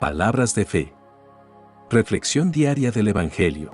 Palabras de fe. Reflexión diaria del Evangelio.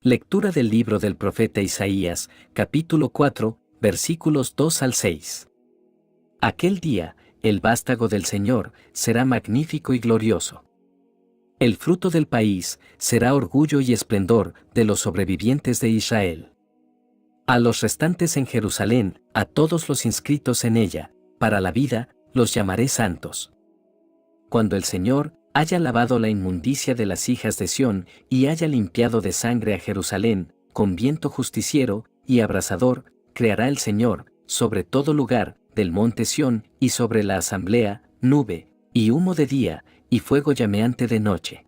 Lectura del libro del profeta Isaías, capítulo 4, versículos 2 al 6. Aquel día, el vástago del Señor será magnífico y glorioso. El fruto del país será orgullo y esplendor de los sobrevivientes de Israel. A los restantes en Jerusalén, a todos los inscritos en ella, para la vida, los llamaré santos. Cuando el Señor haya lavado la inmundicia de las hijas de Sión y haya limpiado de sangre a Jerusalén, con viento justiciero y abrasador, creará el Señor, sobre todo lugar, del monte Sión y sobre la asamblea, nube, y humo de día, y fuego llameante de noche.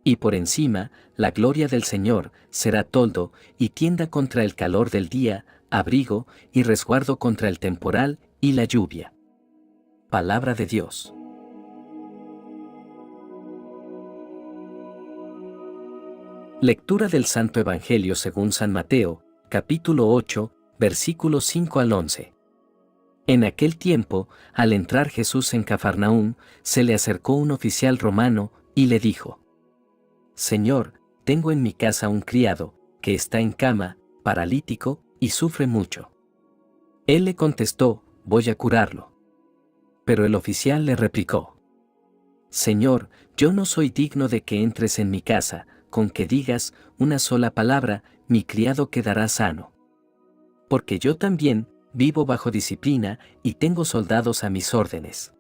Y por encima, la gloria del Señor será toldo y tienda contra el calor del día, abrigo y resguardo contra el temporal y la lluvia. Palabra de Dios. Lectura del Santo Evangelio según San Mateo, capítulo 8, versículos 5 al 11. En aquel tiempo, al entrar Jesús en Cafarnaúm, se le acercó un oficial romano y le dijo: Señor, tengo en mi casa un criado, que está en cama, paralítico, y sufre mucho. Él le contestó: voy a curarlo. Pero el oficial le replicó: Señor, yo no soy digno de que entres en mi casa, con que digas una sola palabra, mi criado quedará sano. Porque yo también vivo bajo disciplina y tengo soldados a mis órdenes.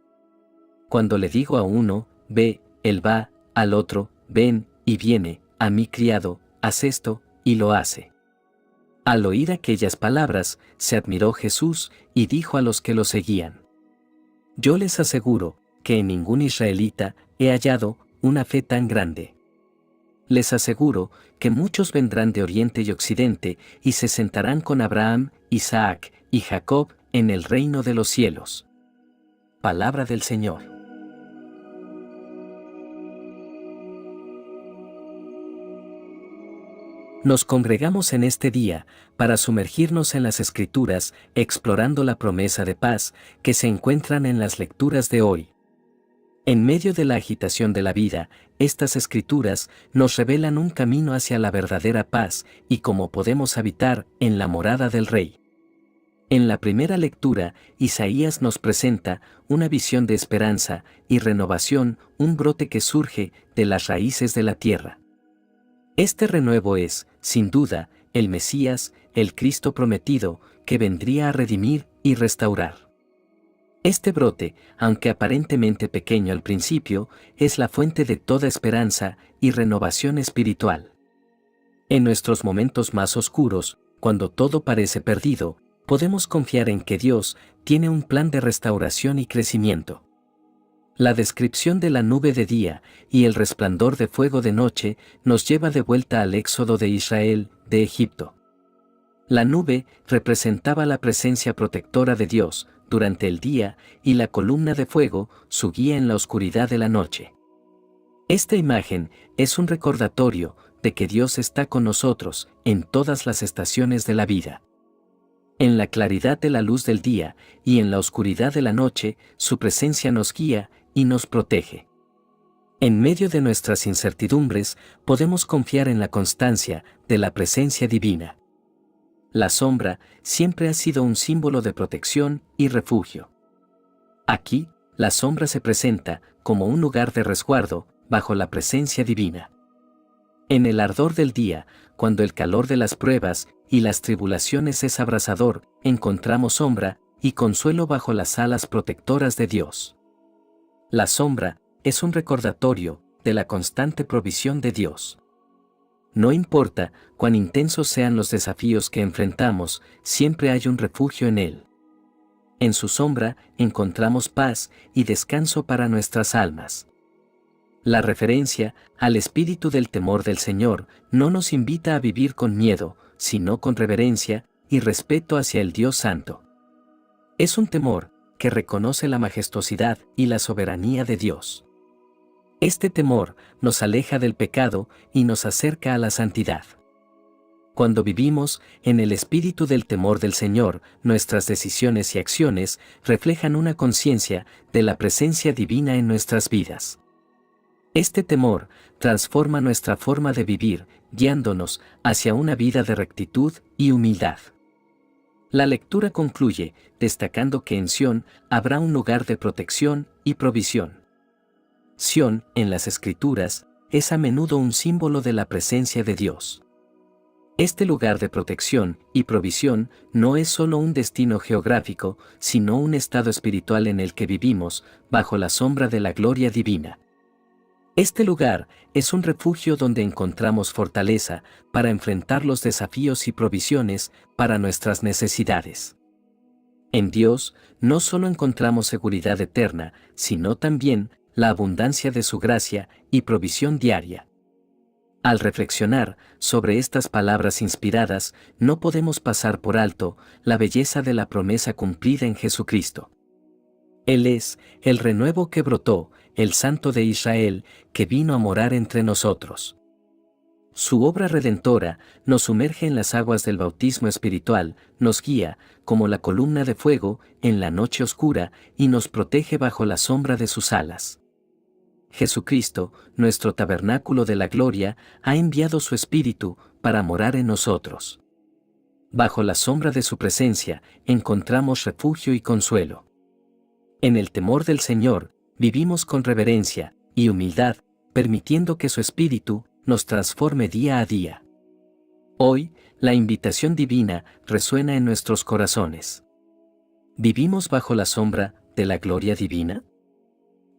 Cuando le digo a uno, ve, él va, al otro, ven, y viene, a mi criado, haz esto, y lo hace. Al oír aquellas palabras, se admiró Jesús y dijo a los que lo seguían: Yo les aseguro que en ningún israelita he hallado una fe tan grande. Les aseguro que muchos vendrán de oriente y occidente y se sentarán con Abraham, Isaac y Jacob en el reino de los cielos. Palabra del Señor. Nos congregamos en este día para sumergirnos en las Escrituras, explorando la promesa de paz que se encuentran en las lecturas de hoy. En medio de la agitación de la vida, estas Escrituras nos revelan un camino hacia la verdadera paz y cómo podemos habitar en la morada del Rey. En la primera lectura, Isaías nos presenta una visión de esperanza y renovación, un brote que surge de las raíces de la tierra. Este renuevo es, sin duda, el Mesías, el Cristo prometido, que vendría a redimir y restaurar. Este brote, aunque aparentemente pequeño al principio, es la fuente de toda esperanza y renovación espiritual. En nuestros momentos más oscuros, cuando todo parece perdido, podemos confiar en que Dios tiene un plan de restauración y crecimiento. La descripción de la nube de día y el resplandor de fuego de noche nos lleva de vuelta al éxodo de Israel, de Egipto. La nube representaba la presencia protectora de Dios durante el día y la columna de fuego su guía en la oscuridad de la noche. Esta imagen es un recordatorio de que Dios está con nosotros en todas las estaciones de la vida. En la claridad de la luz del día y en la oscuridad de la noche, su presencia nos guía y nos protege. En medio de nuestras incertidumbres, podemos confiar en la constancia de la presencia divina. La sombra siempre ha sido un símbolo de protección y refugio. Aquí, la sombra se presenta como un lugar de resguardo bajo la presencia divina. En el ardor del día, cuando el calor de las pruebas y las tribulaciones es abrasador, encontramos sombra y consuelo bajo las alas protectoras de Dios. La sombra es un recordatorio de la constante provisión de Dios. No importa cuán intensos sean los desafíos que enfrentamos, siempre hay un refugio en Él. En su sombra encontramos paz y descanso para nuestras almas. La referencia al espíritu del temor del Señor no nos invita a vivir con miedo, sino con reverencia y respeto hacia el Dios Santo. Es un temor que reconoce la majestuosidad y la soberanía de Dios. Este temor nos aleja del pecado y nos acerca a la santidad. Cuando vivimos en el espíritu del temor del Señor, nuestras decisiones y acciones reflejan una conciencia de la presencia divina en nuestras vidas. Este temor transforma nuestra forma de vivir, guiándonos hacia una vida de rectitud y humildad. La lectura concluye destacando que en Sión habrá un lugar de protección y provisión. Sión, en las Escrituras, es a menudo un símbolo de la presencia de Dios. Este lugar de protección y provisión no es solo un destino geográfico, sino un estado espiritual en el que vivimos, bajo la sombra de la gloria divina. Este lugar es un refugio donde encontramos fortaleza para enfrentar los desafíos y provisiones para nuestras necesidades. En Dios no solo encontramos seguridad eterna, sino también la abundancia de su gracia y provisión diaria. Al reflexionar sobre estas palabras inspiradas, no podemos pasar por alto la belleza de la promesa cumplida en Jesucristo. Él es el renuevo que brotó, el Santo de Israel, que vino a morar entre nosotros. Su obra redentora nos sumerge en las aguas del bautismo espiritual, nos guía, como la columna de fuego, en la noche oscura, y nos protege bajo la sombra de sus alas. Jesucristo, nuestro tabernáculo de la gloria, ha enviado su Espíritu para morar en nosotros. Bajo la sombra de su presencia, encontramos refugio y consuelo. En el temor del Señor, vivimos con reverencia y humildad, permitiendo que su Espíritu nos transforme día a día. Hoy, la invitación divina resuena en nuestros corazones. ¿Vivimos bajo la sombra de la gloria divina?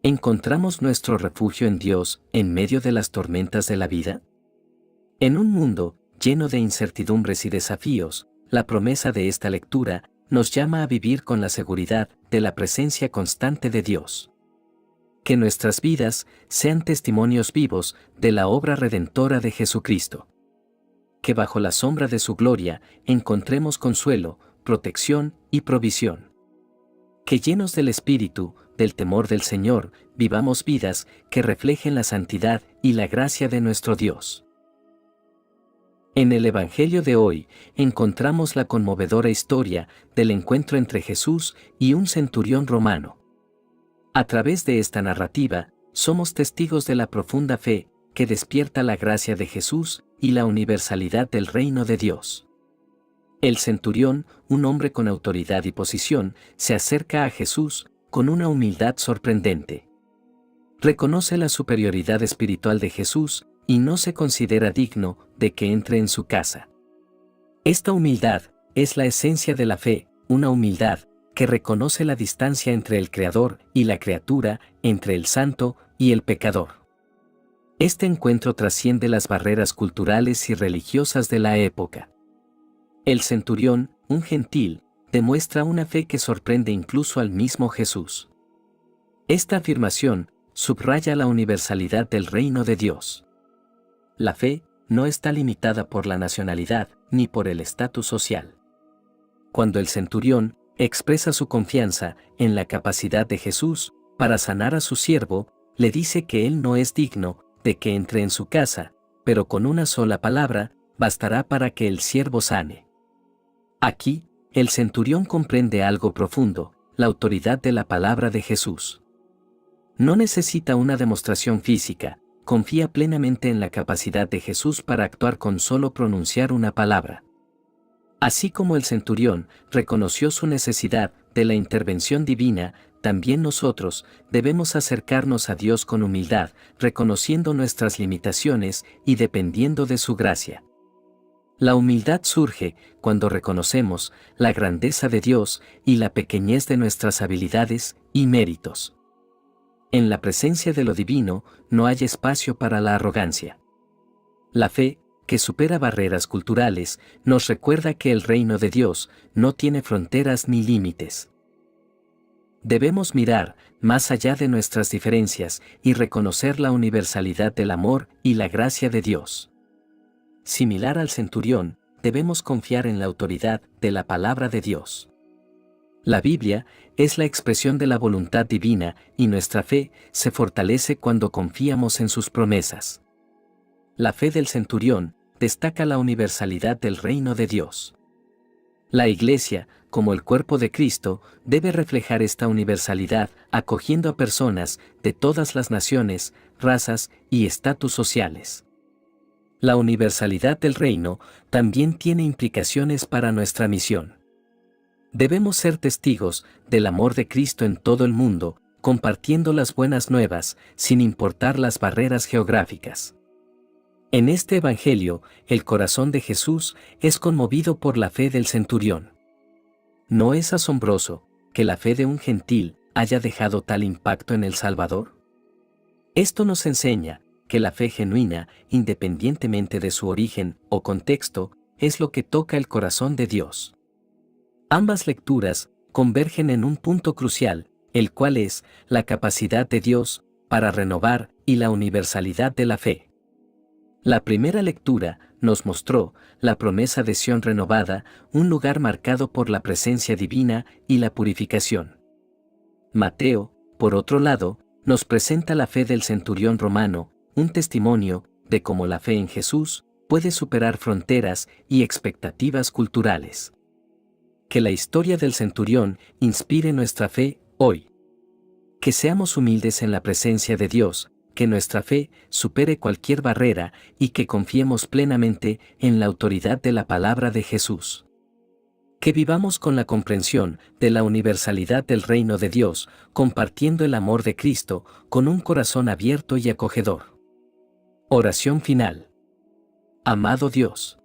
¿Encontramos nuestro refugio en Dios en medio de las tormentas de la vida? En un mundo lleno de incertidumbres y desafíos, la promesa de esta lectura nos llama a vivir con la seguridad de la presencia constante de Dios. Que nuestras vidas sean testimonios vivos de la obra redentora de Jesucristo. Que bajo la sombra de su gloria encontremos consuelo, protección y provisión. Que llenos del Espíritu, del temor del Señor, vivamos vidas que reflejen la santidad y la gracia de nuestro Dios. En el Evangelio de hoy encontramos la conmovedora historia del encuentro entre Jesús y un centurión romano. A través de esta narrativa, somos testigos de la profunda fe que despierta la gracia de Jesús y la universalidad del reino de Dios. El centurión, un hombre con autoridad y posición, se acerca a Jesús con una humildad sorprendente. Reconoce la superioridad espiritual de Jesús y no se considera digno de que entre en su casa. Esta humildad es la esencia de la fe, una humildad que reconoce la distancia entre el Creador y la criatura, entre el santo y el pecador. Este encuentro trasciende las barreras culturales y religiosas de la época. El centurión, un gentil, demuestra una fe que sorprende incluso al mismo Jesús. Esta afirmación subraya la universalidad del reino de Dios. La fe no está limitada por la nacionalidad ni por el estatus social. Cuando el centurión expresa su confianza en la capacidad de Jesús para sanar a su siervo, le dice que él no es digno de que entre en su casa, pero con una sola palabra bastará para que el siervo sane. Aquí, el centurión comprende algo profundo, la autoridad de la palabra de Jesús. No necesita una demostración física, confía plenamente en la capacidad de Jesús para actuar con solo pronunciar una palabra. Así como el centurión reconoció su necesidad de la intervención divina, también nosotros debemos acercarnos a Dios con humildad, reconociendo nuestras limitaciones y dependiendo de su gracia. La humildad surge cuando reconocemos la grandeza de Dios y la pequeñez de nuestras habilidades y méritos. En la presencia de lo divino no hay espacio para la arrogancia. La fe, que supera barreras culturales, nos recuerda que el reino de Dios no tiene fronteras ni límites. Debemos mirar más allá de nuestras diferencias y reconocer la universalidad del amor y la gracia de Dios. Similar al centurión, debemos confiar en la autoridad de la palabra de Dios. La Biblia es la expresión de la voluntad divina y nuestra fe se fortalece cuando confiamos en sus promesas. La fe del centurión destaca la universalidad del reino de Dios. La Iglesia, como el cuerpo de Cristo, debe reflejar esta universalidad, acogiendo a personas de todas las naciones, razas y estatus sociales. La universalidad del reino también tiene implicaciones para nuestra misión. Debemos ser testigos del amor de Cristo en todo el mundo, compartiendo las buenas nuevas, sin importar las barreras geográficas. En este Evangelio, el corazón de Jesús es conmovido por la fe del centurión. ¿No es asombroso que la fe de un gentil haya dejado tal impacto en el Salvador? Esto nos enseña que la fe genuina, independientemente de su origen o contexto, es lo que toca el corazón de Dios. Ambas lecturas convergen en un punto crucial, el cual es la capacidad de Dios para renovar y la universalidad de la fe. La primera lectura nos mostró la promesa de Sión renovada, un lugar marcado por la presencia divina y la purificación. Mateo, por otro lado, nos presenta la fe del centurión romano, un testimonio de cómo la fe en Jesús puede superar fronteras y expectativas culturales. Que la historia del centurión inspire nuestra fe hoy. Que seamos humildes en la presencia de Dios, que nuestra fe supere cualquier barrera y que confiemos plenamente en la autoridad de la palabra de Jesús. Que vivamos con la comprensión de la universalidad del reino de Dios, compartiendo el amor de Cristo con un corazón abierto y acogedor. Oración final. Amado Dios,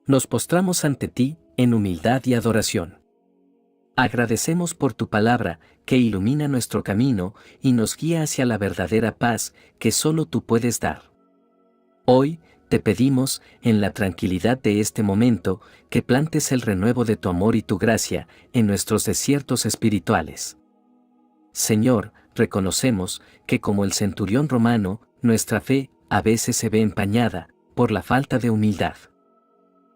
nos postramos ante ti en humildad y adoración. Agradecemos por tu palabra, que ilumina nuestro camino y nos guía hacia la verdadera paz que solo tú puedes dar. Hoy, te pedimos, en la tranquilidad de este momento, que plantes el renuevo de tu amor y tu gracia en nuestros desiertos espirituales. Señor, reconocemos que como el centurión romano, nuestra fe a veces se ve empañada por la falta de humildad.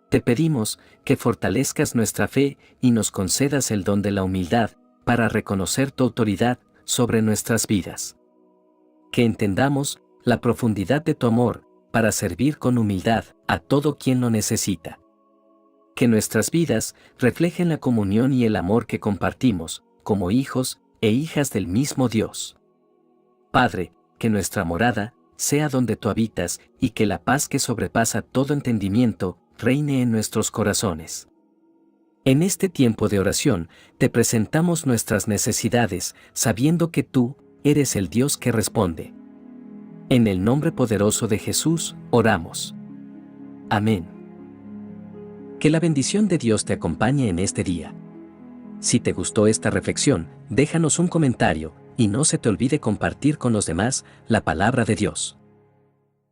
Te pedimos que fortalezcas nuestra fe y nos concedas el don de la humildad para reconocer tu autoridad sobre nuestras vidas. Que entendamos la profundidad de tu amor para servir con humildad a todo quien lo necesita. Que nuestras vidas reflejen la comunión y el amor que compartimos como hijos e hijas del mismo Dios. Padre, que nuestra morada sea donde tú habitas y que la paz que sobrepasa todo entendimiento reine en nuestros corazones. En este tiempo de oración, te presentamos nuestras necesidades, sabiendo que tú eres el Dios que responde. En el nombre poderoso de Jesús, oramos. Amén. Que la bendición de Dios te acompañe en este día. Si te gustó esta reflexión, déjanos un comentario, y no se te olvide compartir con los demás la palabra de Dios.